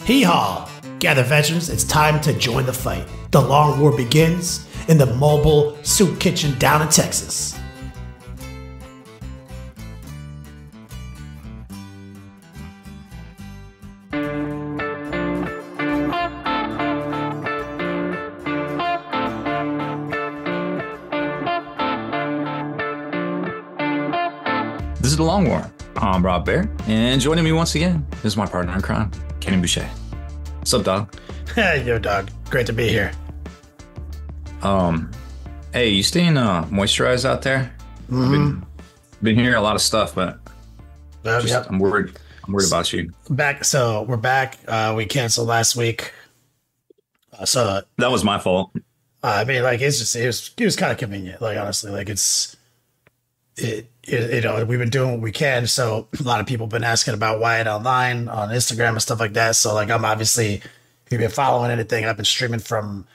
Hee haw! Gather veterans, it's time to join the fight. The long war begins in the mobile soup kitchen down in Texas. This is The Long War. I'm Rob Bear, and joining me once again is my partner in crime, Kenny Boucher. What's up, dog? Yo, dog. Great to be here. Hey, you staying moisturized out there? Mm-hmm. Been hearing a lot of stuff, but Yep. I'm worried. I'm worried about you. So we're back. We canceled last week. That was my fault. I mean, like, it was kind of convenient. Like, honestly, like we've been doing what we can. So a lot of people have been asking about Wyatt online on Instagram and stuff like that. So like, I'm obviously, if you've been following anything, I've been streaming from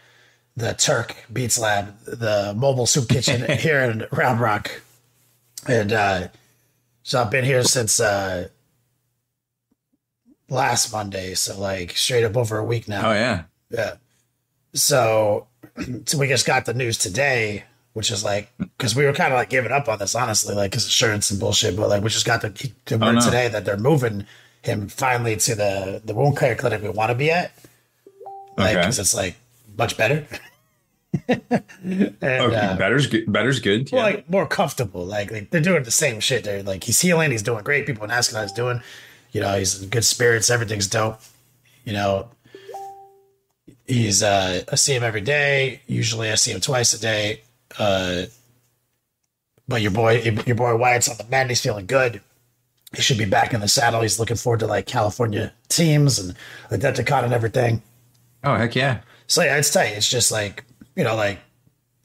the Turk Beats Lab, the mobile soup kitchen here in Round Rock. And so I've been here since last Monday. So like straight up over a week now. Oh, yeah. Yeah. So we just got the news today, which is like, because we were kind of like giving up on this, honestly, like, because insurance and bullshit. But like, we just got the word today that they're moving him finally to the wound care clinic we want to be at. Like, because it's like much better. And, better's good. Better's good. Well, like more comfortable. Like they're doing the same shit. They're like, he's healing. He's doing great. People are asking how he's doing. You know, he's in good spirits. Everything's dope. You know, I see him every day. Usually I see him twice a day. But your boy Wyatt's on the mend. He's feeling good. He should be back in the saddle. He's looking forward to like California teams and the Deltacon and everything. Oh, heck yeah. So yeah, it's tight. It's just like, you know, like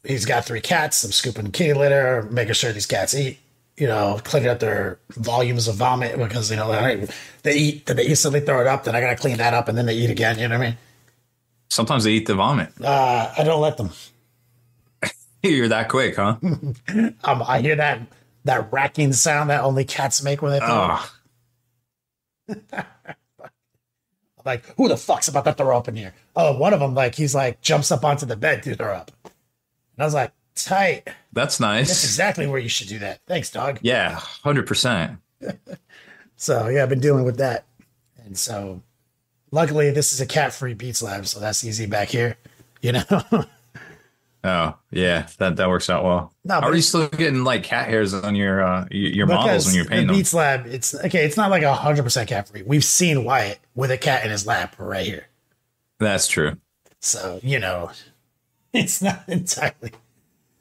he's got 3 cats. I'm scooping kitty litter, making sure these cats eat, you know, cleaning up their volumes of vomit because, you know, they eat, then they instantly throw it up. Then I got to clean that up and then they eat again. You know what I mean? Sometimes they eat the vomit. I don't let them. You're that quick, huh? I hear that racking sound that only cats make when they throw up. Like, who the fuck's about to throw up in here? Oh, one of them, like, he's like, jumps up onto the bed to throw up. And I was like, tight. That's nice. That's exactly where you should do that. Thanks, dog. Yeah, 100%. So, yeah, I've been dealing with that. And so, luckily, this is a cat-free Beats Lab, so that's easy back here, you know? Oh, yeah, that works out well. No, How are you still getting like cat hairs on your models when you're painting the them? Beats Lab, it's not like 100% cat-free. We've seen Wyatt with a cat in his lap right here. That's true. So, you know, it's not entirely.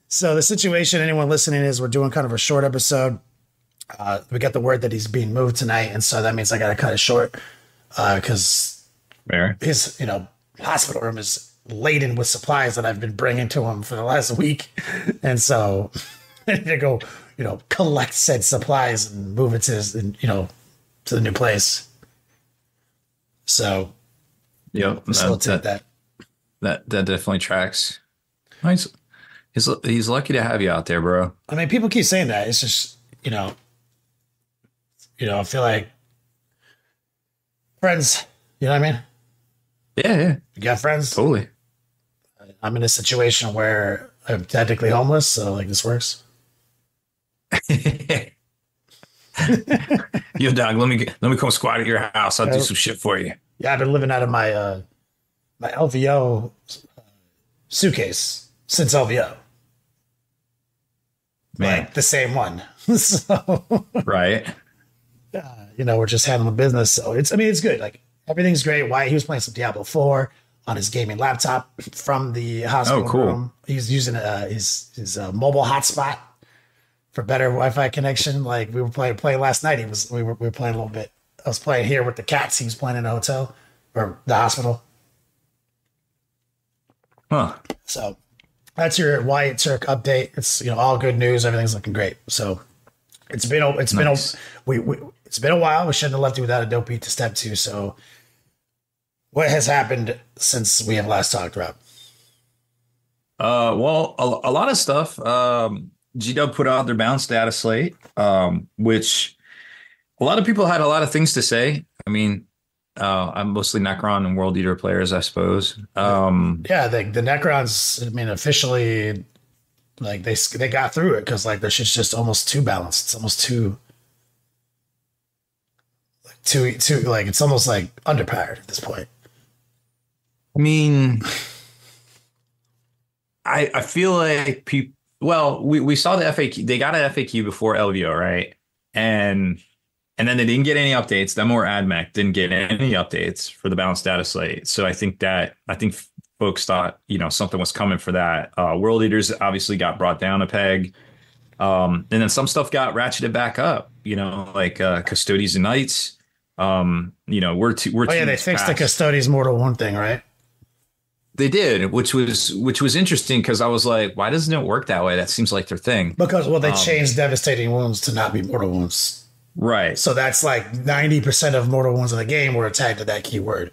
So the situation, anyone listening, is we're doing kind of a short episode. We got the word that he's being moved tonight, and so that means I got to cut it short because his, you know, hospital room is laden with supplies that I've been bringing to him for the last week. And so I need to go, you know, collect said supplies and move it to his, you know, to the new place. So, yep, that definitely tracks. Nice. He's lucky to have you out there, bro. I mean, people keep saying that. It's just, you know, I feel like friends, you know what I mean? Yeah. You got friends? Totally. I'm in a situation where I'm technically homeless, so like this works. Yo, dog, let me come squat at your house. I'll do some shit for you. Yeah, I've been living out of my my LVO suitcase since LVO. Man. Like the same one. So right. You know, we're just handling business. So it's good. Like everything's great. Why he was playing some Diablo 4 on his gaming laptop from the hospital room. He's using his mobile hotspot for better Wi-Fi connection. Like we were playing last night. We were playing a little bit. I was playing here with the cats. He was playing in the hotel or the hospital. Huh. So that's your Wyatt Turk update. It's, you know, all good news. Everything's looking great. So it's been a while. We shouldn't have left you without a dope beat to step to. So what has happened since we have last talked, Rob? Well, a lot of stuff. G-Dub put out their bounce data slate, which a lot of people had a lot of things to say. I mean, I'm mostly Necron and World Eater players, I suppose. Yeah, the Necrons, I mean, officially, like they got through it because like their shit's just almost too balanced. It's almost too like it's almost like underpowered at this point. I mean, I feel like people. Well, we saw the FAQ. They got an FAQ before LVO, right? And then they didn't get any updates. Them or AdMech didn't get any updates for the balanced data slate. So I think folks thought, something was coming for that. World Eaters obviously got brought down a peg. And then some stuff got ratcheted back up, like Custodes and Knights. They fixed the Custodes Mortal Wound thing, right? They did, which was interesting because I was like, why doesn't it work that way? That seems like their thing. Because they changed devastating wounds to not be mortal wounds. Right. So that's like 90% of mortal wounds in the game were tagged to that keyword.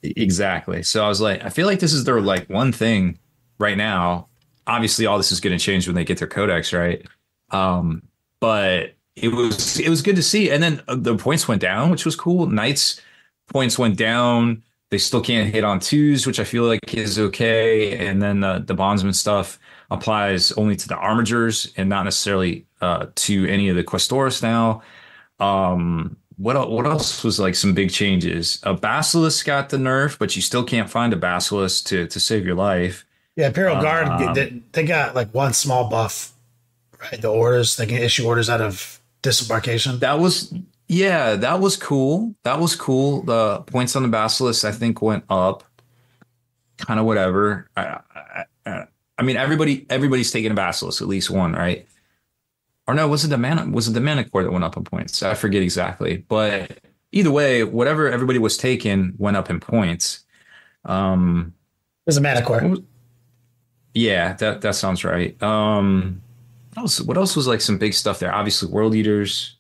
Exactly. So I was like, I feel like this is their like one thing right now. Obviously, all this is going to change when they get their codex, right? But it was good to see. And then the points went down, which was cool. Knights points went down. They still can't hit on twos, which I feel like is okay. And then the bondsman stuff applies only to the armigers and not necessarily to any of the Questoris now. What else was like some big changes? A Basilisk got the nerf, but you still can't find a Basilisk to save your life. Yeah, Imperial Guard, they got like one small buff, right? The orders, they can issue orders out of disembarkation. That was cool. That was cool. The points on the Basilisk, I think, went up. Kind of whatever. I mean, everybody's taking a Basilisk, at least one, right? Or no, was it the Mana Core that went up in points? I forget exactly. But either way, whatever everybody was taking went up in points. It was a Mana Core. Yeah, that sounds right. What else was like some big stuff there? Obviously, World Eaters.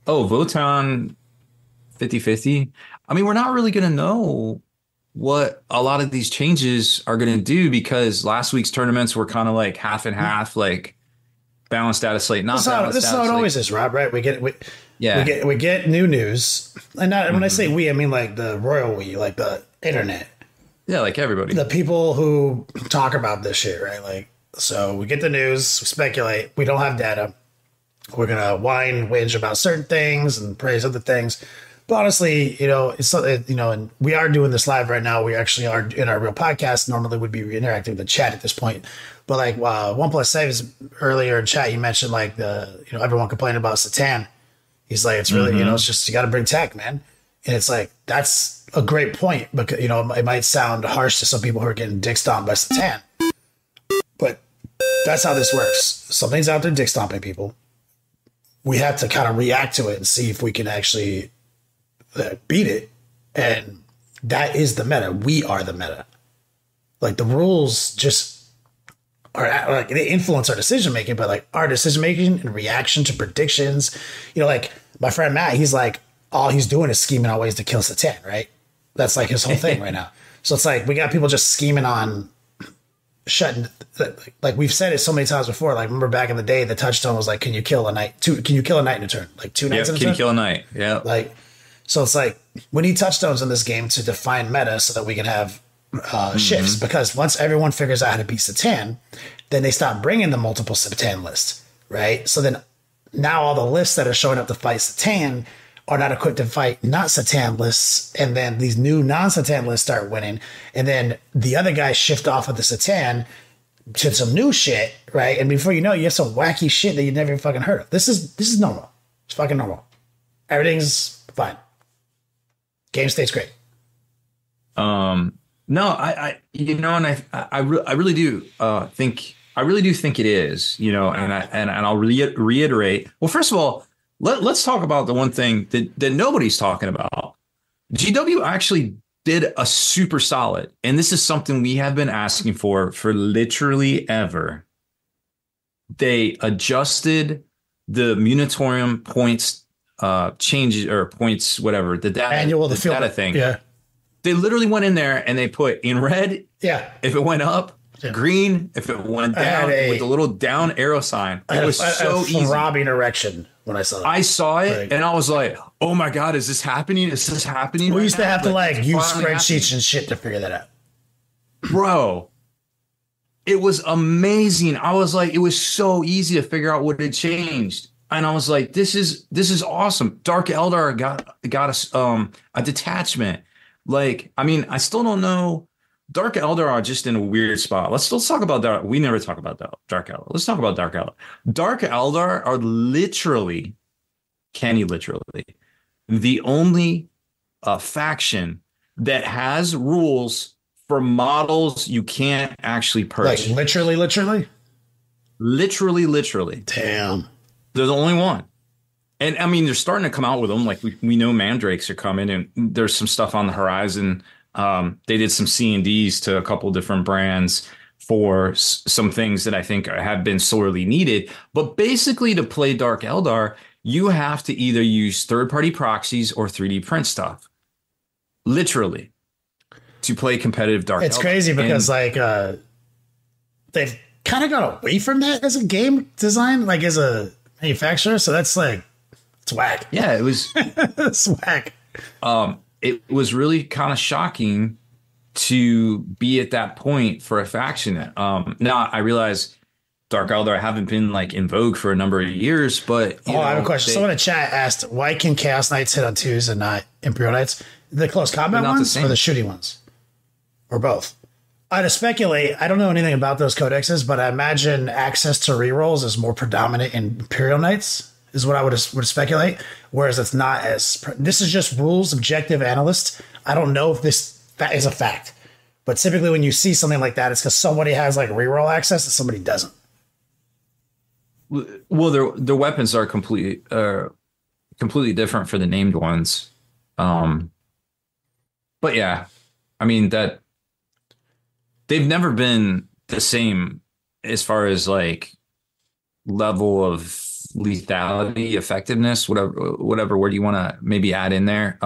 Oh, Votann 50-50. I mean, we're not really going to know what a lot of these changes are going to do because last week's tournaments were kind of like half and half, like balanced data slate. This is how it always is, Rob, right? We get new news. And not when I say we, I mean like the royal we, like the internet. Yeah, like everybody. The people who talk about this shit, right? Like, so we get the news, we speculate, we don't have data. We're going to whinge about certain things and praise other things. But honestly, and we are doing this live right now. We actually are in our real podcast. Normally would be interacting with the chat at this point. But like OnePlus Saves earlier in chat, you mentioned like everyone complaining about Satan. He's like, it's really, it's just, you got to bring tech, man. And it's like, that's a great point because, it might sound harsh to some people who are getting dick stomped by Satan. But that's how this works. Something's out there dick stomping people. We have to kind of react to it and see if we can actually beat it. And that is the meta. We are the meta. Like the rules just are like they influence our decision making, but like our decision making and reaction to predictions, like my friend Matt, he's like, all he's doing is scheming on ways to kill Satan, right? That's like his whole thing right now. So it's like we got people just scheming on shutting, like we've said it so many times before. Like remember back in the day, the touchstone was like, can you kill a knight? Can you kill a knight in a turn? Like 2 knights in a turn? Can you kill a knight? Yeah. Like, so it's like we need touchstones in this game to define meta so that we can have shifts. Because once everyone figures out how to beat Satan, then they stop bringing the multiple Satan lists, right? So then now all the lists that are showing up to fight Satan are not equipped to fight not Satan lists, and then these new non-Satan lists start winning, and then the other guys shift off of the Satan to some new shit, right? And before you know it, you have some wacky shit that you never even fucking heard of. This is normal. It's fucking normal. Everything's fine. Game state's great. No, I really do think it is, and I'll reiterate. Well, first of all, let's talk about the one thing that nobody's talking about. GW actually did a super solid, and this is something we have been asking for literally ever. They adjusted the Munitorium points changes or points, whatever, the data thing. Yeah. They literally went in there and they put in red. Yeah. If it went up, green. If it went down with a little down arrow sign. It was so easy. Throbbing erection when I saw it. I saw it Like, and I was like, oh my God, is this happening? Is this happening? we used to have to like it's use finally spreadsheets and shit to figure that out. bro, it was amazing. I was like, it was so easy to figure out what had changed. And I was like, this is awesome. Dark Eldar got us a detachment. Like, I mean, I still don't know. Dark Eldar are just in a weird spot. Let's talk about that. We never talk about Dark Eldar. Let's talk about Dark Eldar. Dark Eldar are literally, Kenny, literally, the only faction that has rules for models you can't actually purchase. Like literally. Literally. Damn. They're the only one. And I mean, they're starting to come out with them. Like we know mandrakes are coming, and there's some stuff on the horizon. They did some C&Ds to a couple different brands for some things that I think have been sorely needed. But basically, to play Dark Eldar, you have to either use third-party proxies or 3D print stuff. Literally, to play competitive Dark Eldar. It's crazy because they've kind of got away from that as a game design, like as a manufacturer. So that's like, it's whack. Yeah, it was. It's whack. It was really kind of shocking to be at that point for a faction. Now I realize Dark Eldar haven't been like in vogue for a number of years, but I have a question. Someone in chat asked, why can Chaos Knights hit on 2s and not Imperial Knights? The close combat ones or the shooting ones? Or both? To speculate, I don't know anything about those codexes, but I imagine access to rerolls is more predominant in Imperial Knights, is what I would speculate. Whereas it's not as... This is just rules, objective analyst. I don't know if that is a fact. But typically when you see something like that, it's because somebody has like reroll access and somebody doesn't. Well, their weapons are completely different for the named ones. But yeah, I mean, that they've never been the same as far as like level of lethality, effectiveness, whatever word you want to maybe add in there.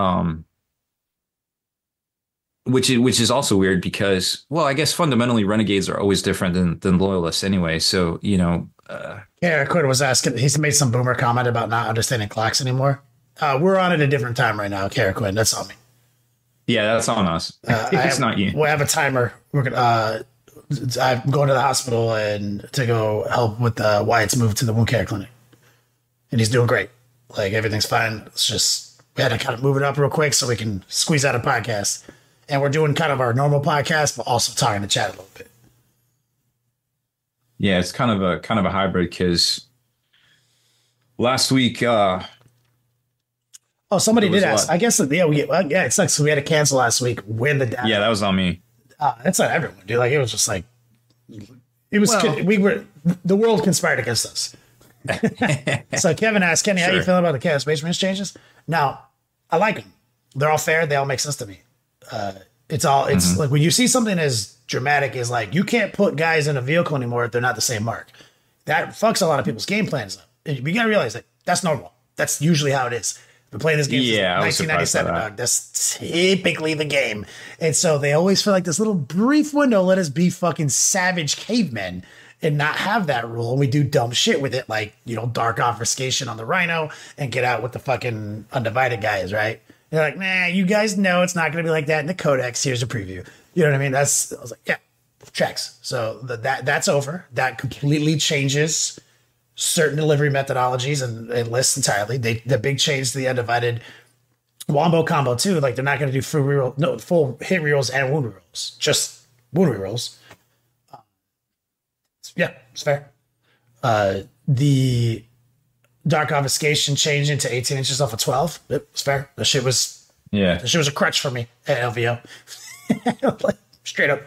Which is also weird because, well, I guess fundamentally renegades are always different than loyalists anyway. So, you know, yeah, Quinn was asking, he's made some boomer comment about not understanding clocks anymore. We're on at a different time right now, Kara Quinn. That's on me. Yeah, that's on us. It's not you. We have a timer. We're gonna. I'm going to the hospital and to go help with Wyatt's move to the wound care clinic, and he's doing great. Like everything's fine. It's just we had to kind of move it up real quick so we can squeeze out a podcast, and we're doing kind of our normal podcast, but also talking to chat a little bit. Yeah, it's kind of a hybrid because last week. Oh, somebody did ask. I guess, yeah, it sucks. We had to cancel last week when the data. Yeah, that was on me. That's not everyone, dude. Like, it was just like, it was, the world conspired against us. So Kevin asked, Kenny, how you feeling about the Chaos Space Marines changes? Now, I like them. They're all fair. They all make sense to me. It's like when you see something as dramatic as like, you can't put guys in a vehicle anymore if they're not the same mark. That fucks a lot of people's game plans up. You got to realize that that's normal. That's usually how it is. Been playing this game since 1997, dog. That's typically the game. And so they always feel like this little brief window, let us be fucking savage cavemen and not have that rule. And we do dumb shit with it, like, you know, dark obfuscation on the Rhino and get out with the fucking undivided guys, right? They're like, nah, you guys know it's not going to be like that in the Codex. Here's a preview. You know what I mean? I was like, yeah, checks. So that's over. That completely changes certain delivery methodologies and lists entirely. The big change to the undivided wombo combo too. Like they're not going to do full hit rerolls and wound rerolls, just wound rerolls. Yeah, it's fair. The dark obfuscation changing to 18 inches off of 12. It was fair. That shit was a crutch for me at LVO. Like, straight up.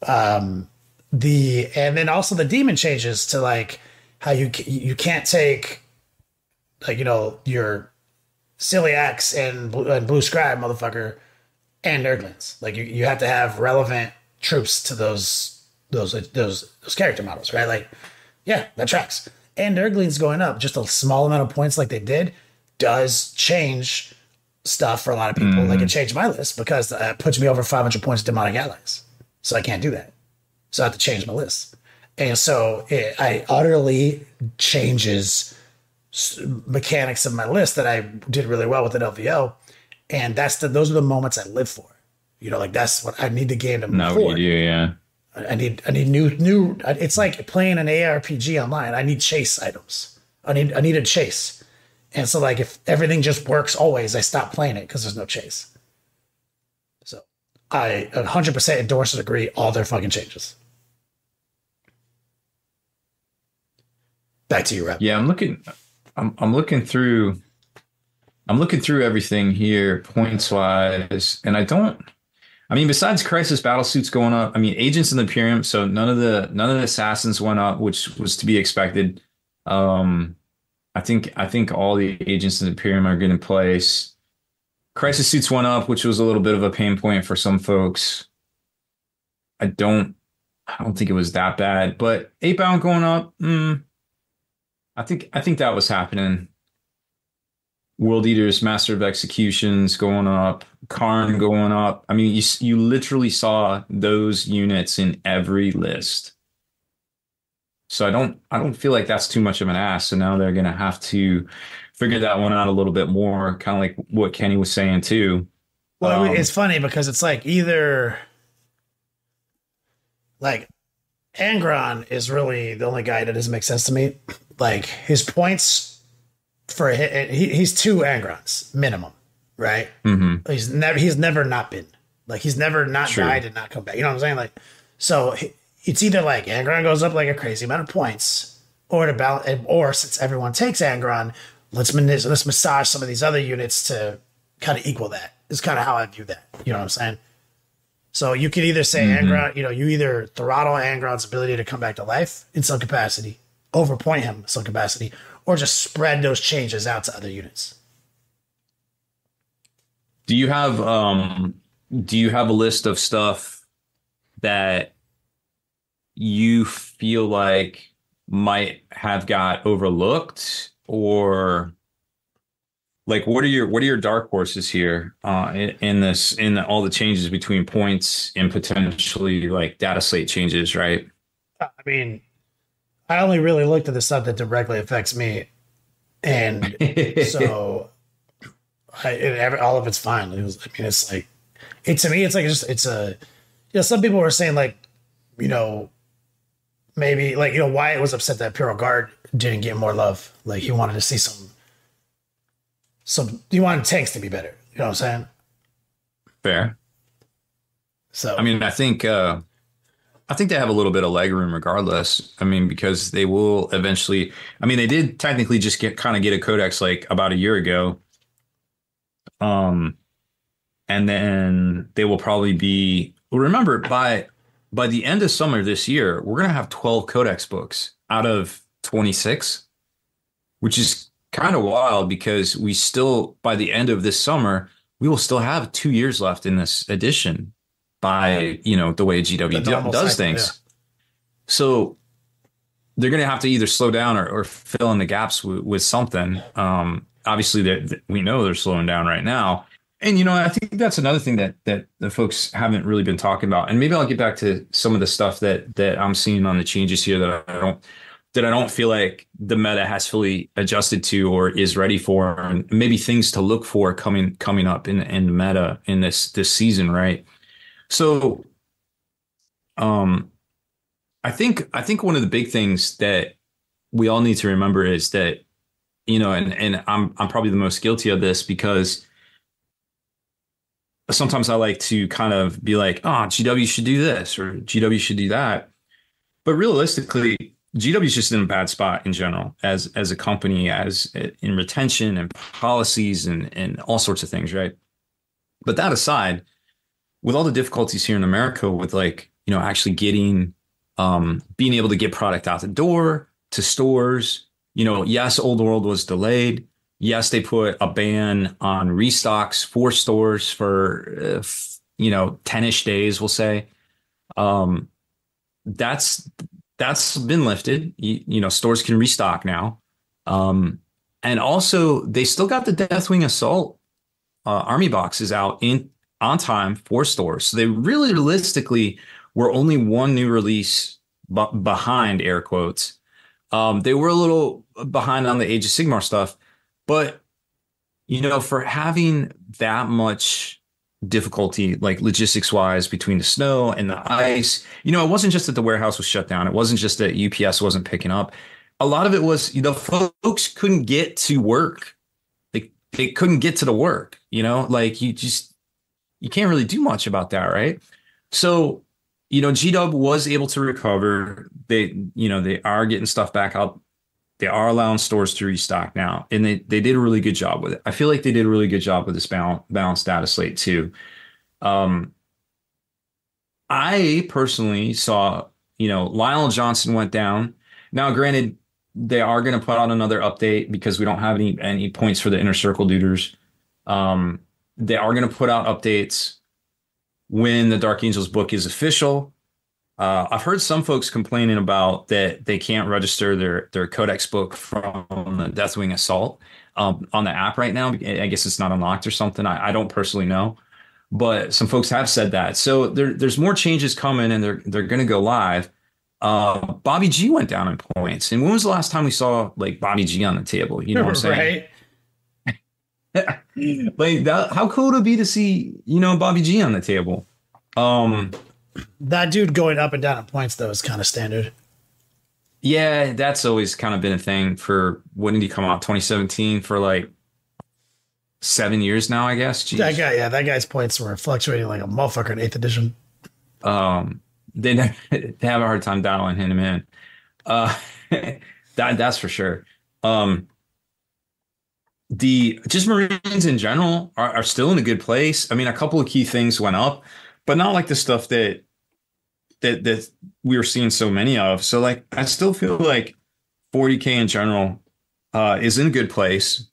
And then also the demon changes to like how you can't take, like, you know, your celiacs and blue scribe motherfucker and Nurglings. Like you have to have relevant troops to those character models, right? Like, yeah, that tracks. And Nurglings going up just a small amount of points like they did does change stuff for a lot of people. Like it changed my list because it puts me over 500 points of demonic allies. So I can't do that. So I have to change my list. And so I utterly changes mechanics of my list that I did really well with an LVO. And those are the moments I live for. You know, like that's what I need the game to move forward. You do, yeah. I need new. It's like playing an ARPG online. I need chase items. I need a chase. And so, like, if everything just works always, I stop playing it because there's no chase. So I 100% endorse and agree all their fucking changes. Back to you, Rep. Yeah, I'm looking through everything here points wise, and I mean, besides Crisis Battlesuits going up, I mean, Agents in the Imperium, so none of the Assassins went up, which was to be expected. I think all the Agents in the Imperium are good in place. Crisis Suits went up, which was a little bit of a pain point for some folks. I don't think it was that bad, but 8-Bound going up, I think that was happening. World Eaters, Master of Executions going up, Karn going up. I mean, you literally saw those units in every list. So I don't feel like that's too much of an ask. So now they're going to have to figure that one out a little bit more, kind of like what Kenny was saying too. Well, it's funny because it's like either like Angron is really the only guy that doesn't make sense to me. Like his points for he's 2 Angrons minimum, right? Mm-hmm. He's never not been like he's never not True. died and not come back. You know what I'm saying? Like so. It's either like Angron goes up like a crazy amount of points, or since everyone takes Angron, let's massage some of these other units to kind of equal that. Is kind of how I view that. You know what I'm saying? So you could either say Angron, you know, you either throttle Angron's ability to come back to life in some capacity, overpoint him in some capacity, or just spread those changes out to other units. Do you have a list of stuff that you feel like might have got overlooked, or like what are your dark horses here in all the changes between points and potentially like data slate changes, right? I mean, I only really looked at the stuff that directly affects me, and so all of it's fine. It's like to me, it's like some people were saying like, you know. Maybe like, you know, Wyatt was upset that Imperial Guard didn't get more love. Like he wanted to see he wanted tanks to be better. You know what I'm saying? Fair. So I mean, I think they have a little bit of leg room regardless. I mean, because they will eventually. I mean, they did technically just get a codex like about a year ago. And then they will probably be. Remember, by the end of summer this year, we're going to have 12 codex books out of 26, which is kind of wild because we still, by the end of this summer, we will still have 2 years left in this edition by, you know, the way GW does things. Yeah. So they're going to have to either slow down or fill in the gaps with something. Obviously, we know they're slowing down right now. And, you know, I think that's another thing that the folks haven't really been talking about. And maybe I'll get back to some of the stuff that I'm seeing on the changes here that I don't feel like the meta has fully adjusted to or is ready for, and maybe things to look for coming up in the meta in this season, right? So, I think one of the big things that we all need to remember is that, you know, and I'm probably the most guilty of this because sometimes I like to kind of be like, oh, GW should do this or GW should do that. But realistically, GW is just in a bad spot in general as a company, as in retention and policies and all sorts of things, right? But that aside, with all the difficulties here in America with like, you know, actually getting, being able to get product out the door to stores, you know, yes, Old World was delayed. Yes, they put a ban on restocks for stores for, 10-ish days, we'll say. That's been lifted. You know, stores can restock now. And also, they still got the Deathwing Assault army boxes out on time for stores. So they really realistically were only one new release behind, air quotes, They were a little behind on the Age of Sigmar stuff, but for having that much difficulty, like logistics wise, between the snow and the ice, it wasn't just that the warehouse was shut down. It wasn't just that UPS wasn't picking up. A lot of it was, folks couldn't get to work. They couldn't get to the work, like you can't really do much about that, right? So, GW was able to recover. They are getting stuff back out. They are allowing stores to restock now, and they did a really good job with it. I feel like they did a really good job with this balanced data slate too. I personally saw, Lionel Johnson went down. Now, granted, they are going to put out another update because we don't have any points for the Inner Circle duders. They are going to put out updates when the Dark Angels book is official. I've heard some folks complaining about that they can't register their Codex book from the Deathwing Assault on the app right now. I guess it's not unlocked or something. I don't personally know, but some folks have said that. So there's more changes coming, and they're going to go live. Bobby G went down in points, and when was the last time we saw like Bobby G on the table? You know what I'm saying? Right. Like that, how cool would it be to see, Bobby G on the table? That dude going up and down in points though is kind of standard. Yeah, that's always kind of been a thing for, when did he come out? 2017, for like 7 years now, I guess. Jeez. That guy's points were fluctuating like a motherfucker in 8th edition. They have a hard time dialing him in. That's for sure. The just Marines in general are still in a good place. I mean, a couple of key things went up, but not like the stuff that we were seeing so many of. So like, I still feel like 40K in general is in a good place.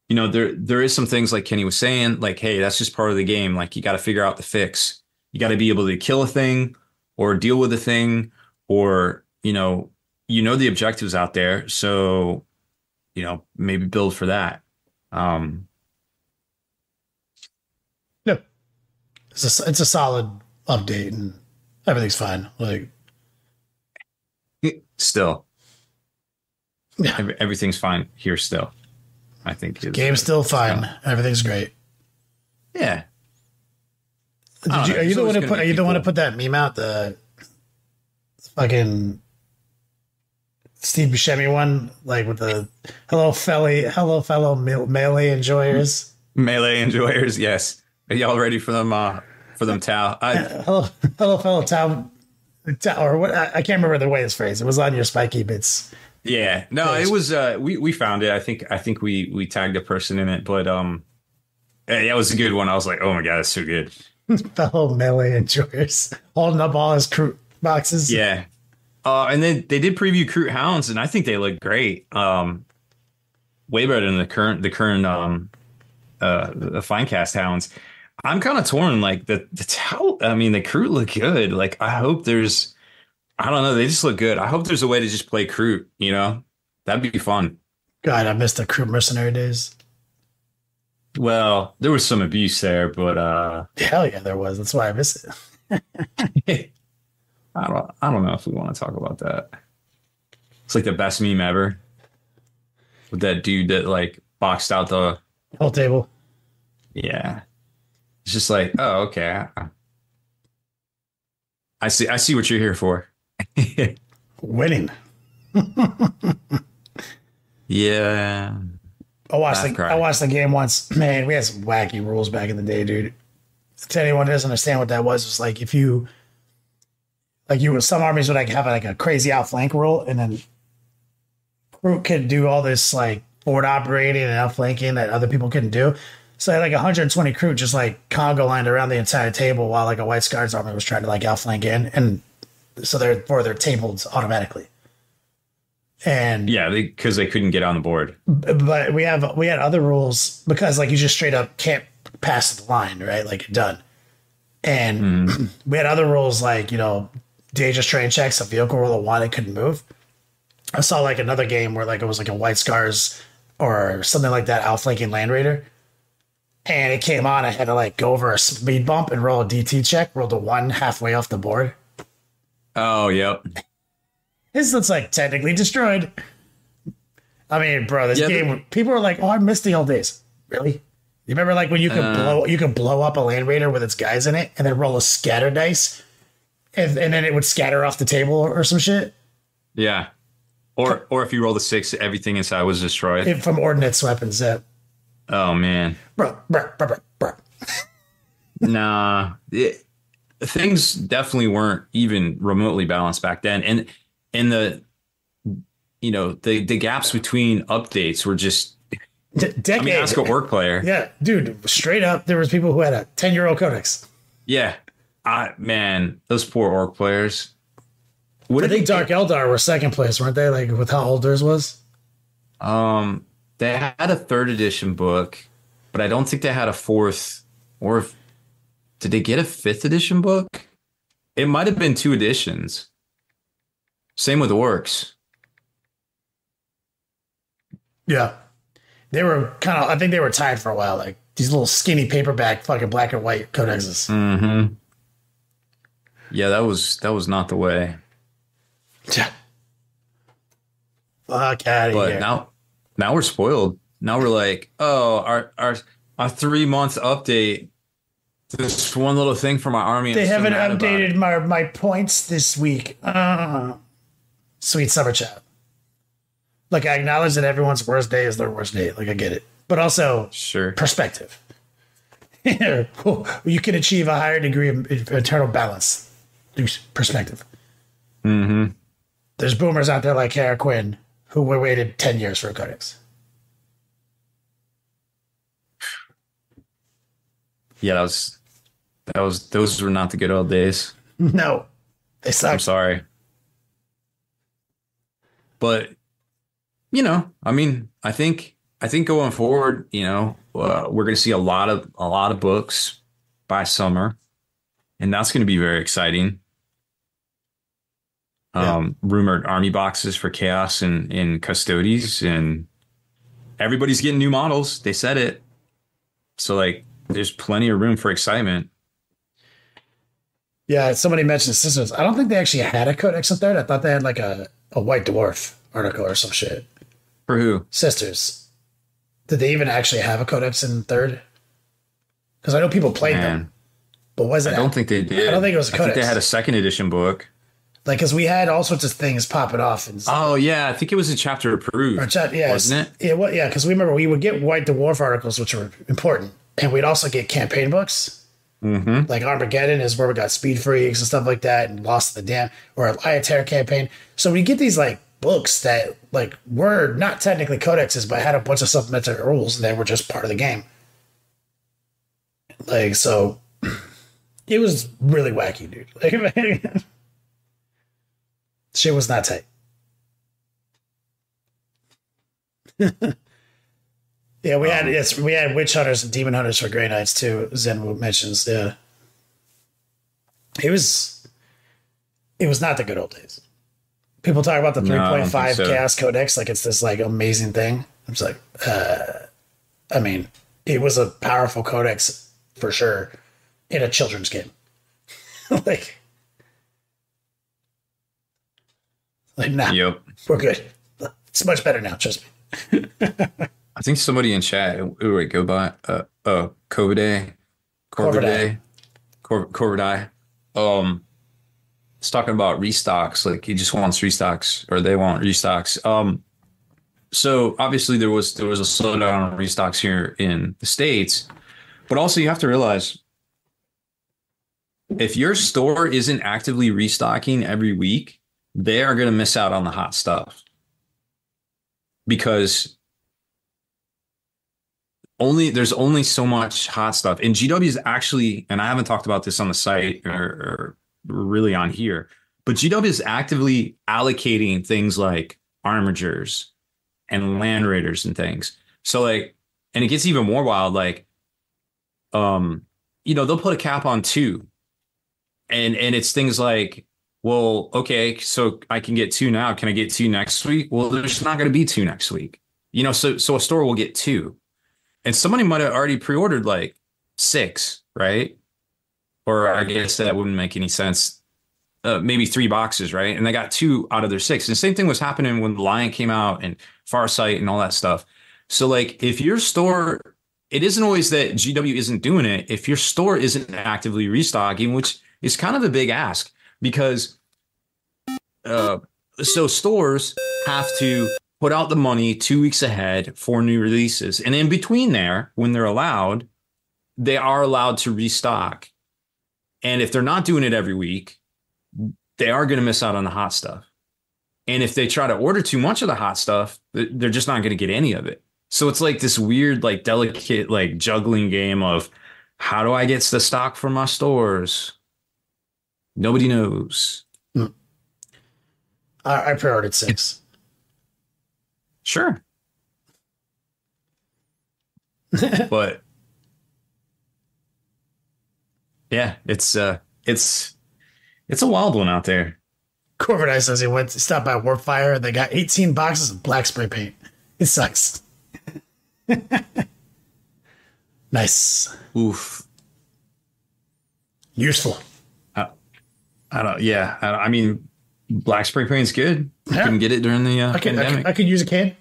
There is some things like Kenny was saying, like, hey, that's just part of the game. Like, you got to figure out the fix. You got to be able to kill a thing or deal with a thing, or, the objectives out there. So, maybe build for that. No, it's a solid update and everything's fine. Like, still, yeah, everything's fine here still. I think game's still fine. Everything's great. Yeah. Are you the one to put that meme out? The fucking Steve Buscemi one, like with the hello fellow melee enjoyers. Melee enjoyers, yes. Are y'all ready for them? Tau. Hello fellow Tau, or what? I can't remember the way it's phrased. It was on your Spiky Bits. Yeah, no, it was. We found it. I think we tagged a person in it, but that was a good one. I was like, oh my god, that's so good. Fellow melee enjoyers holding up all his crew boxes. Yeah. And then they did preview Kroot Hounds, and I think they look great. Way better than the current the Finecast Hounds. I'm kind of torn. Like the Kroot look good. Like, I hope there's, I don't know, they just look good. I hope there's a way to just play Kroot. That'd be fun. God, I missed the Kroot mercenary days. Well, there was some abuse there, but hell yeah, there was. That's why I miss it. I don't know if we want to talk about that. It's like the best meme ever, with that dude that like boxed out the whole table. Yeah, it's just like, oh, okay. I see what you're here for. Winning. Yeah. I watched the game once. Man, we had some wacky rules back in the day, dude. To anyone who doesn't understand what that was, it's like if you some armies would like have like a crazy outflank rule, and then Kroot could do all this like forward operating and outflanking that other people couldn't do. So like 120 Kroot just like Congo lined around the entire table while like a White Scars army was trying to like outflank in, and so they're tabled automatically. And yeah, because they couldn't get on the board. But we had other rules because like you just straight up can't pass the line, right? Like you're done. And we had other rules like, dangerous terrain checks, a vehicle roll of 1, it couldn't move. I saw like another game where like it was like a White Scars or something like that outflanking Land Raider. And it came on, I had to like go over a speed bump and roll a DT check, rolled a 1 halfway off the board. Oh, yep. It's like technically destroyed. I mean, bro, this Yeah, game. People are like, "Oh, I miss the old days." Really? You remember like when you could blow up a Land Raider with its guys in it, and then roll a scatter dice, and then it would scatter off the table or some shit. Yeah. Or if you roll the 6, everything inside was destroyed. From ordnance weapons. Oh man. Bro. Nah. Things definitely weren't even remotely balanced back then. And the the gaps between updates were just Decade. I mean, ask a work player. Yeah, dude, straight up, there was people who had a 10-year-old codex. Yeah. Man, those poor orc players. I think Dark Eldar were second place, weren't they? Like with how old theirs was? They had a 3rd edition book, but I don't think they had a 4th, or did they get a 5th edition book? It might have been 2 editions. Same with orcs. Yeah. They were I think they were tied for a while, like these little skinny paperback fucking black and white codexes. Mm-hmm. Yeah, that was not the way. Yeah. Fuck out of here. But now we're spoiled. Now we're like, oh, our 3-month update. This one little thing for my army. They haven't updated my points this week. Sweet summer chat. Like, I acknowledge that everyone's worst day is their worst day. Like, I get it. But also, sure, perspective. You can achieve a higher degree of internal balance through perspective. Mm-hmm. There's boomers out there like Kara Quinn who waited 10 years for a codex. Yeah, those were not the good old days. No, they suck. I'm sorry. But, I mean, I think going forward, we're going to see a lot of books by summer, and that's going to be very exciting. Yeah. Rumored army boxes for Chaos and Custodes, and everybody's getting new models. They said it. So, like, there's plenty of room for excitement. Yeah, somebody mentioned Sisters. I don't think they actually had a codex in third. I thought they had like a White Dwarf article or some shit. For who? Sisters. Did they even actually have a codex in third? Because I know people played them. But was it? I don't think they did. I don't think it was a codex. I think they had a 2nd edition book. Like, because we had all sorts of things popping off. Oh, yeah. I think it was a chapter approved. Wasn't it? Yeah, because we remember we would get White Dwarf articles, which were important. And we'd also get campaign books. Mm-hmm. Like Armageddon is where we got Speed Freaks and stuff like that, and Lost in the Dam, or a Ayatar campaign. So we get these like books that like were not technically codexes, but had a bunch of supplementary rules and they were just part of the game. Like, so it was really wacky, dude. Like, shit was not tight. Yeah, we had Witch Hunters and Demon Hunters for Grey Knights too. Zen mentions, yeah. It was not the good old days. People talk about the 3.5 Chaos Codex like it's this like amazing thing. I'm just like, I mean, it was a powerful codex for sure in a children's game. like nah, yep. We're good. It's much better now, trust me. I think somebody in chat, wait, go by, Corvidae, it's talking about restocks. Like, he just wants restocks, or they want restocks. So obviously there was a slowdown on restocks here in the States, but also you have to realize if your store isn't actively restocking every week, they are going to miss out on the hot stuff, because there's only so much hot stuff. And GW is actually, and I haven't talked about this on the site or really on here, but GW is actively allocating things like armigers and land raiders and things. So like, and it gets even more wild. Like, they'll put a cap on 2, and it's things like, well, okay, so I can get 2 now. Can I get 2 next week? Well, there's not going to be 2 next week. So a store will get 2. And somebody might have already pre-ordered like 6, right? Or I guess that wouldn't make any sense maybe 3 boxes, right? And they got 2 out of their 6. And the same thing was happening when The Lion came out and Farsight and all that stuff. So like if your store, it isn't always that GW isn't doing it. If your store isn't actively restocking, which is kind of a big ask, because so stores have to put out the money 2 weeks ahead for new releases. And in between there, when they're allowed, they are allowed to restock. And if they're not doing it every week, they are going to miss out on the hot stuff. And if they try to order too much of the hot stuff, they're just not going to get any of it. So it's like this weird, like delicate, like juggling game of how do I get the stock from my stores? Nobody knows. I pre-ordered 6. Sure. But yeah, it's a wild one out there. Corvid says he went to stop by Warpfire and they got 18 boxes of black spray paint. It sucks. Nice. Oof. Useful. I mean, black spray paint's good. You can get it during the pandemic. I could use a can.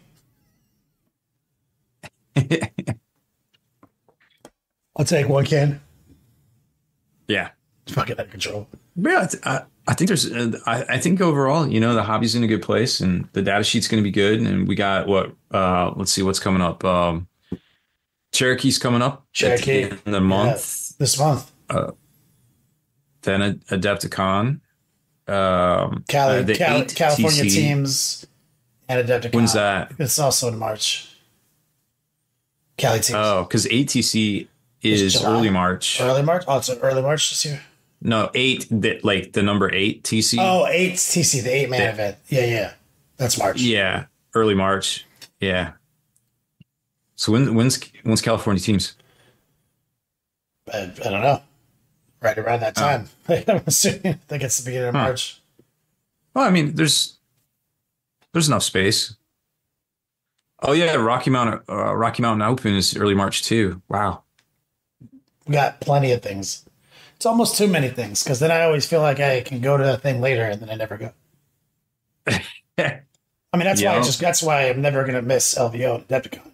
I'll take 1 can. Yeah. It's fucking out of control. Yeah, I think there's. I think overall, the hobby's in a good place, and the data sheet's going to be good. And we got what? Let's see what's coming up. Cherokee's coming up. Cherokee in the month. This month. Then Adepticon. California TC. teams and Adepticon. When's that? It's also in March. Cali teams. Oh, because ATC is early March. Early March? Oh, it's early March this year? No, 8, the number 8 TC. Oh, 8 TC, the 8-man event. Yeah. That's March. Yeah, early March. Yeah. So when's California teams? I don't know. Right around that time. I'm assuming. I think it's the beginning of March. Well, I mean, there's enough space. Oh yeah, Rocky Mountain Open is early March too. Wow. We got plenty of things. It's almost too many things because then I always feel like I can go to that thing later and then I never go. I mean, that's why I'm never going to miss LVO and Adepticon.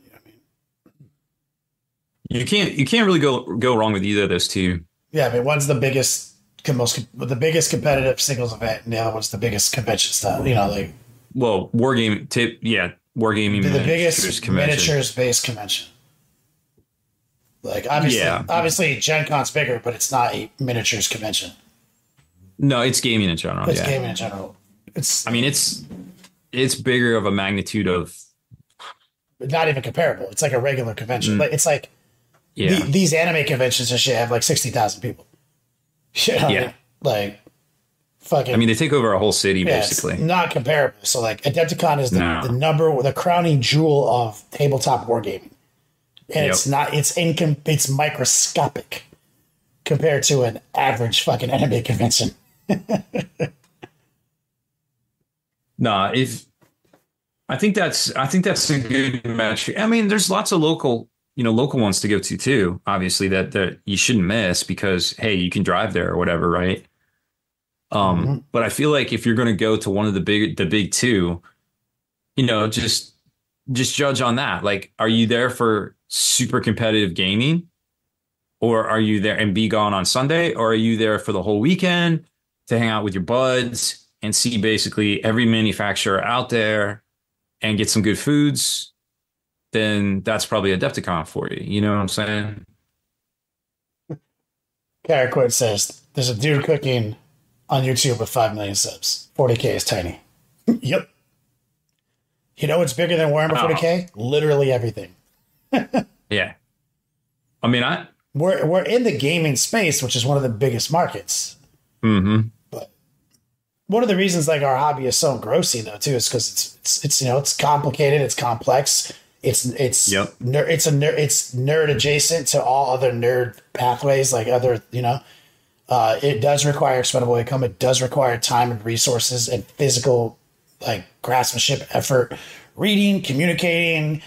You know what I mean? You can't really go wrong with either of those two. Yeah, I mean, one's the biggest competitive singles event, and the other one's the biggest convention style. Well, wargaming the biggest miniatures based convention. Like obviously, Gen Con's bigger, but it's not a miniatures convention. No, it's gaming in general. It's gaming in general. It's bigger of a magnitude of. Not even comparable. It's like a regular convention. It's like these anime conventions and shit have like 60,000 people. Like fucking. I mean, they take over a whole city basically. It's not comparable. So like Adepticon is the crowning jewel of tabletop wargaming. And it's microscopic compared to an average fucking anime convention. I think that's a good match. I mean, there's lots of local ones to go to too, obviously that you shouldn't miss because hey, you can drive there or whatever, right? But I feel like if you're going to go to one of the big two, just judge on that. Like, are you there for super competitive gaming, or are you there and be gone on Sunday, or are you there for the whole weekend to hang out with your buds and see basically every manufacturer out there and get some good foods? Then that's probably Adepticon for you. You know what I'm saying? Caraquid says there's a dude cooking on YouTube with 5 million subs. 40K is tiny. Yep. You know what's bigger than Warhammer 40K? Literally everything. Yeah. I mean, we're in the gaming space, which is one of the biggest markets. Mm-hmm. But one of the reasons like our hobby is so engrossing though too is because it's complicated, it's complex, it's nerd adjacent to all other nerd pathways, like other it does require expendable income, it does require time and resources and physical like craftsmanship, effort, reading, communicating,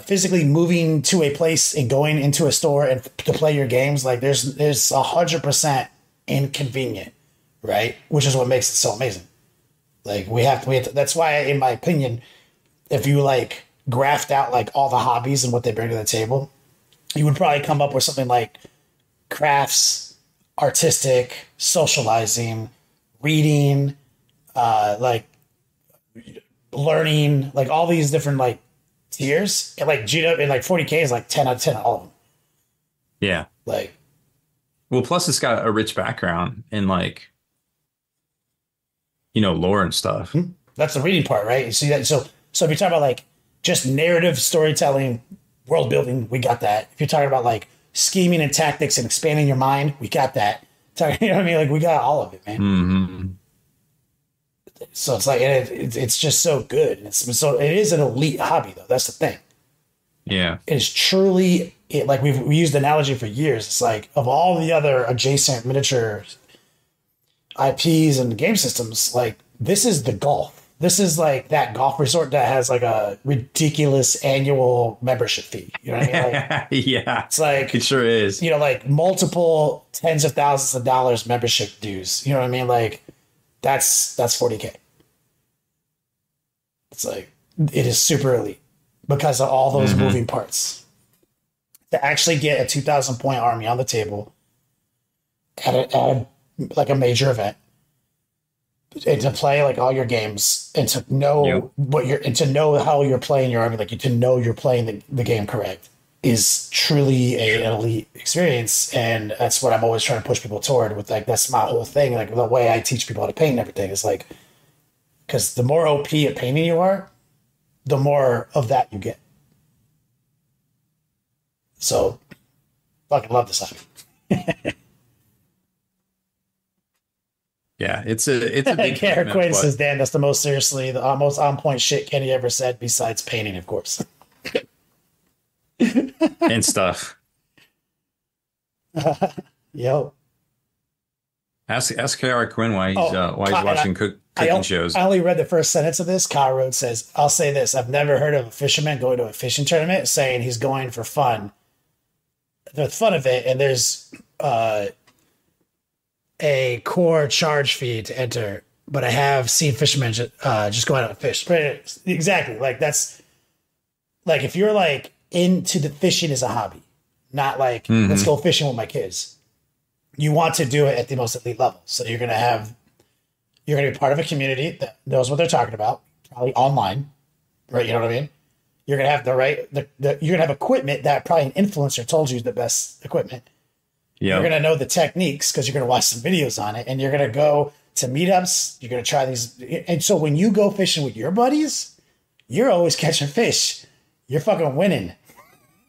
physically moving to a place and going into a store and to play your games. Like there's 100% inconvenient right? Which is what makes it so amazing. Like we have to, that's why, in my opinion, if you like graphed out like all the hobbies and what they bring to the table, you would probably come up with something like crafts, artistic, socializing, reading, like learning, like all these different like tiers. And like Gino and like 40K is like 10 out of 10 all of them. Yeah. Like, Well, plus it's got a rich background in like, you know, lore and stuff. that's the reading part, right? You see that? So if you're talking about like just narrative storytelling, world building, we got that. If you're talking about like scheming and tactics and expanding your mind, we got that. You know what I mean? Like we got all of it, man. Mm-hmm. So it's like it's just so good. So it is an elite hobby, though. That's the thing. Yeah. It is truly like we used the analogy for years. It's like of all the other adjacent miniature IPs and game systems, like this is the golf. This is like that golf resort that has like a ridiculous annual membership fee. You know what I mean? Like, Yeah. it's like It sure is. you know, like multiple tens of thousands of dollars membership dues. You know what I mean? Like that's 40K. It's like it is super elite because of all those moving parts. To actually get a 2,000 point army on the table at like a major event, and to play like all your games, and to know and to know how you're playing your army, like to know you're playing the game correct, is truly an elite experience. And that's what I'm always trying to push people toward with, like, that's my whole thing. Like the way I teach people how to paint and everything is like, because the more OP at painting you are, the more of that you get. So fucking love this hobby. Yeah, it's a big Eric commitment, Quaid but- says, Dan, that's the most seriously, the most on point shit Kenny ever said, besides painting, of course. and stuff. Yo. Ask K.R. Quinn why he's Kyle, watching cooking shows. I only read the first sentence of this. Kyle Rhodes says, I'll say this. I've never heard of a fisherman going to a fishing tournament saying he's going for fun. The fun of it, and there's a core charge fee to enter, but I have seen fishermen just go out and fish. Exactly. Like that's like if you're like into the fishing as a hobby, not like let's go fishing with my kids. You want to do it at the most elite level. So you're gonna be part of a community that knows what they're talking about, probably online, right? You know what I mean? You're gonna have you're gonna have equipment that probably an influencer told you is the best equipment. You're going to know the techniques because you're going to watch some videos on it, and you're going to go to meetups. You're going to try these. And so when you go fishing with your buddies, you're always catching fish. You're fucking winning.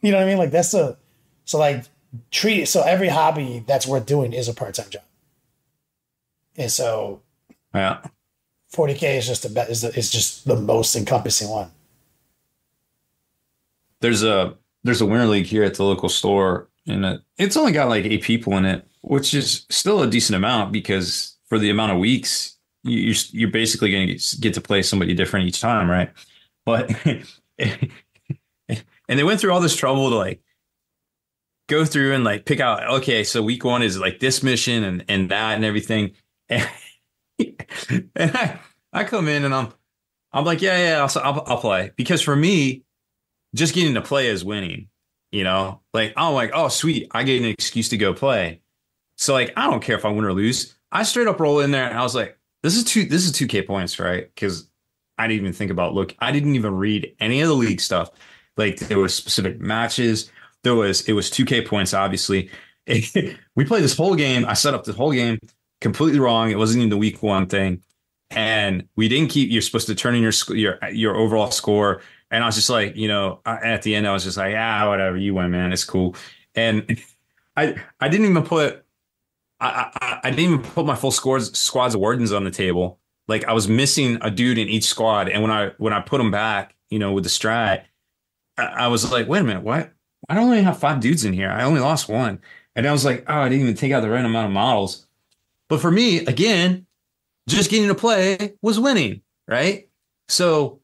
You know what I mean? Like so treat it. So every hobby that's worth doing is a part-time job. And so Yeah. 40K is just the most encompassing one. There's a winter league here at the local store, and it's only got like 8 people in it, which is still a decent amount because for the amount of weeks, you're basically going to get to play somebody different each time, right? But and they went through all this trouble to like go through and like pick out, okay, so week 1 is like this mission and that and everything. And, and I come in and I'm like, yeah, I'll play, because for me, just getting to play is winning. You know, like, I'm like, oh, sweet, I get an excuse to go play. So like, I don't care if I win or lose. I straight up roll in there and I was like, this is 2K points, right? Because I didn't even think about I didn't even read any of the league stuff. Like there was specific matches. It was 2K points, obviously. We played this whole game. I set up the whole game completely wrong. It wasn't even the week 1 thing. And we didn't you're supposed to turn in your overall score. And I was just like, you know, at the end, I was just like, whatever, you win, man. It's cool. And I didn't even put my full squads of wardens on the table. Like I was missing a dude in each squad. And when I put them back, you know, with the strat, I was like, wait a minute, what? I don't only have 5 dudes in here. I only lost 1. And I was like, oh, I didn't even take out the right amount of models. But for me, again, just getting to play was winning, right? So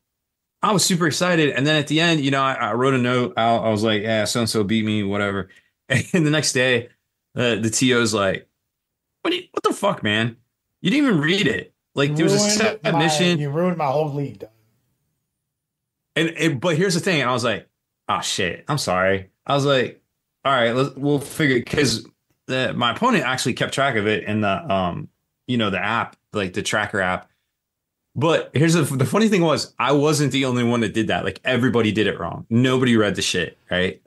I was super excited. And then at the end, you know, I wrote a note out. I was like, yeah, so-and-so beat me, whatever. And the next day, the TO's like, what the fuck, man? You didn't even read it. Like there was a set mission. You ruined my whole league, dog. But here's the thing. And I was like, oh shit, I'm sorry. I was like, all right, we'll figure because my opponent actually kept track of it in the the app, like the tracker app. But here's the funny thing was I wasn't the only one that did that. Like everybody did it wrong. Nobody read the shit, right?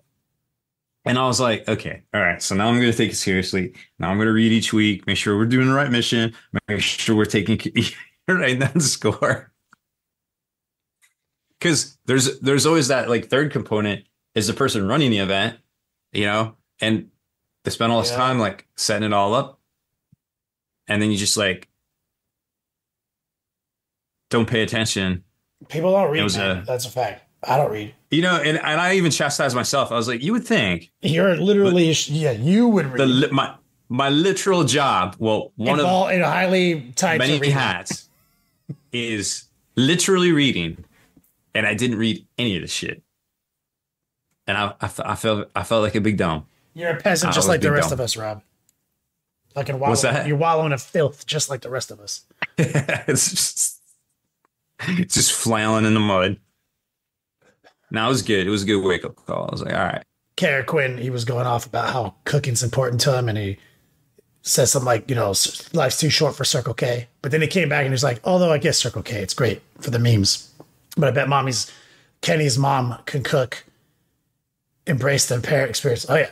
And I was like, okay, all right. So now I'm going to take it seriously. Now I'm going to read each week, make sure we're doing the right mission, make sure we're writing down the score. Because there's always that like third component is the person running the event, and they spend all this time like setting it all up. And then you just like don't pay attention. People don't read, man. That's a fact. I don't read. And I even chastised myself. I was like, you would think. You're literally, you would read. My literal job, well, one of highly tied many hats, is literally reading. And I didn't read any of the shit. And I felt like a big dumb. You're a peasant just like the rest of us, Rob. Like in wallow, what's that? You're wallowing in filth just like the rest of us. It's just flailing in the mud. No, it was good. It was a good wake-up call. I was like, all right. Kara Quinn, he was going off about how cooking's important to him, and he says something like, life's too short for Circle K. But then he came back and he's like, although I guess Circle K, it's great for the memes. But I bet Kenny's mom can cook, embrace the parent experience. Oh, yeah.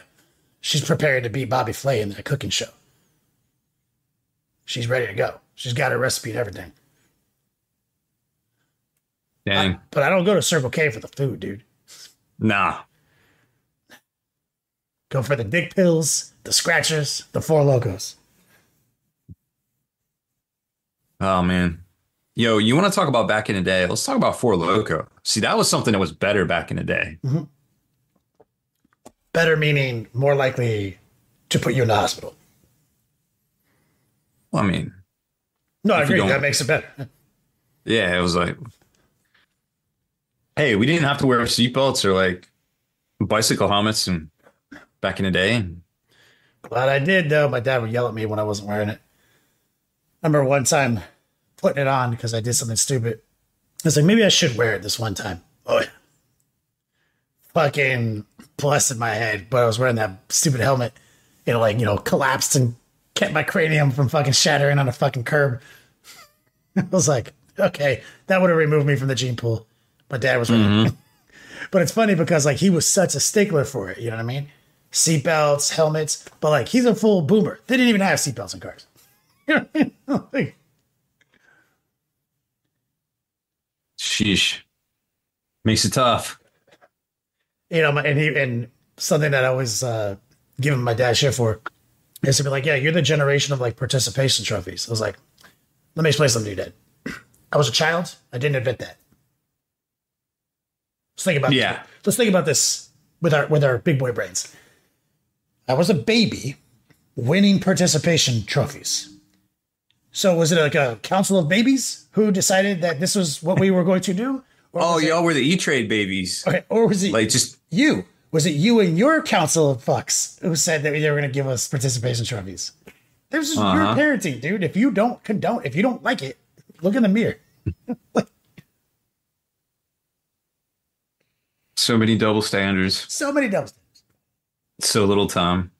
She's preparing to beat Bobby Flay in that cooking show. She's ready to go. She's got her recipe and everything. Dang. But I don't go to Circle K for the food, dude. Nah. Go for the dick pills, the scratchers, the Four Locos. Oh, man. Yo, you want to talk about back in the day? Let's talk about Four Loko. See, that was something that was better back in the day. Mm-hmm. Better meaning more likely to put you in the hospital. Well, I mean. No, I agree. That makes it better. Yeah, it was like, hey, we didn't have to wear seatbelts or like bicycle helmets and back in the day. Glad I did, though. My dad would yell at me when I wasn't wearing it. I remember one time putting it on because I did something stupid. I was like, maybe I should wear it this one time. Oh, yeah. Fucking busted my head, but I was wearing that stupid helmet. It collapsed and kept my cranium from fucking shattering on a fucking curb. I was like, okay, that would have removed me from the gene pool. My dad was right. Mm-hmm. But it's funny because like he was such a stickler for it. You know what I mean? Seatbelts, helmets, but like he's a full boomer. They didn't even have seatbelts in cars. You know what I mean? Sheesh. Makes it tough. And something that I always give my dad shit for is to be like, yeah, you're the generation of like participation trophies. I was like, let me explain something to you, Dad. I was a child. I didn't invent that. Let's think about this with our big boy brains. I was a baby winning participation trophies. So was it like a council of babies who decided that this was what we were going to do? Y'all were the E-Trade babibies. Okay, or was it like just you? Was it you and your council of fucks who said that they were going to give us participation trophies? This is your parenting, dude. If you don't condone, if you don't like it, look in the mirror. So many double standards. So many double standards. So little time.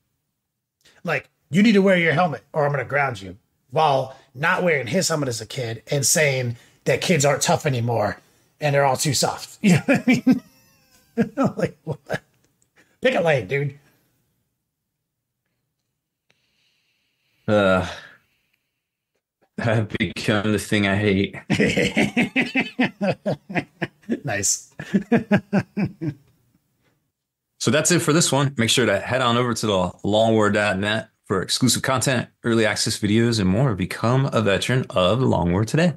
Like, you need to wear your helmet or I'm going to ground you. While not wearing his helmet as a kid and saying that kids aren't tough anymore and they're all too soft. You know what I mean? Like, what? Pick a lane, dude. I've become the thing I hate. Nice. So that's it for this one. Make sure to head on over to the longwar.net for exclusive content, early access videos, and more. Become a veteran of the Long War today.